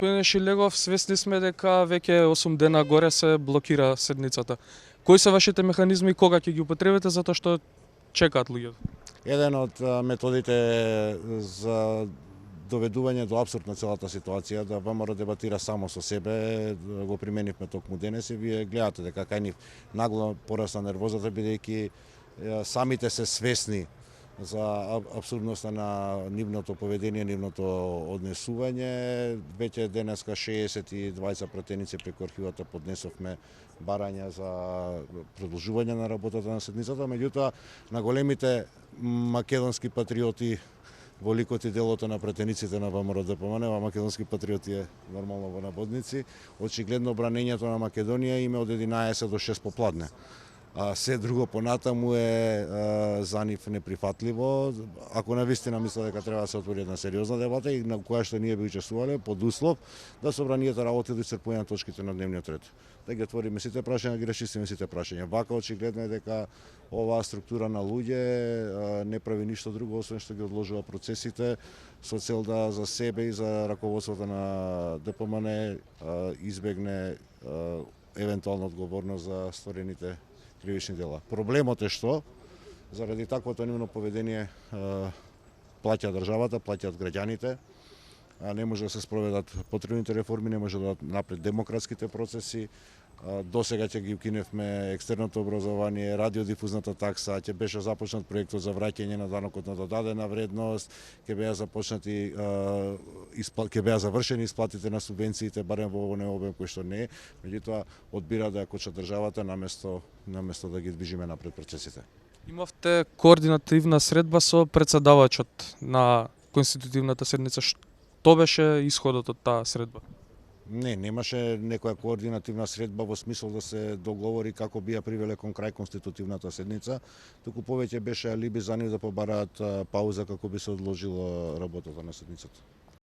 Господин Шилегов, свесни сме дека веќе 8 дена горе се блокира седницата. Кои се вашите механизми и кога ќе ги употребите затоа што чекаат луѓето? Еден од методите за доведување до апсурд на целата ситуација, да ВМРО дебатира само со себе, го применивме токму денес и вие гледате дека кај нив нагло порасна нервозата, бидејќи самите се свесни за абсурдноста на нивното поведение, нивното однесување. Веќе денеска 62 пратеници преку архивата поднесовме барања за продолжување на работата на седницата, меѓутоа на големите македонски патриоти во ликот и делото на пратениците на ВМРО ДПМН, македонски патриоти е нормално во наводници, очигледно бранењето на Македонија им е од 11 до 6 попладне. Се друго понатаму е за нив неприфатливо. Ако навистина мисля дека треба да се отвори една сериозна дебата и на која што ние би учествувале под услов да собранието работи до исцрпување на точките на дневниот ред. Да ги отвориме сите прашања, ги расчистиме сите прашања. Вака очигледно е дека оваа структура на луѓе не прави ништо друго освен што ги одложува процесите со цел да за себе и за раководството на ДПМН избегне евентуална одговорност за сторените кривични дела. Проблемот е што заради таквото нивно поведение плаќа државата, плаќаат граѓаните, не може да се спроведат потребните реформи, не може да напред демократските процеси. До сега ќе ги укиневме екстерното образование, радиодифузната такса, ќе беше започнат проектот за враќање на данокот на додадена вредност, ќе беа започнати ќе беа завршени исплатите на субвенциите, барем во овој обем кој што не е, меѓутоа одбира да ја коча државата наместо да ги движиме напред процесите. Имавте координативна средба со претседавачот на конститутивната седница. Што беше исходот од таа средба? Не, немаше некоја координативна средба во смисол да се договори како би ја привеле кон крај конститутивната седница, туку повеќе беше алиби за нив да побараат пауза како би се одложила работата на седницата.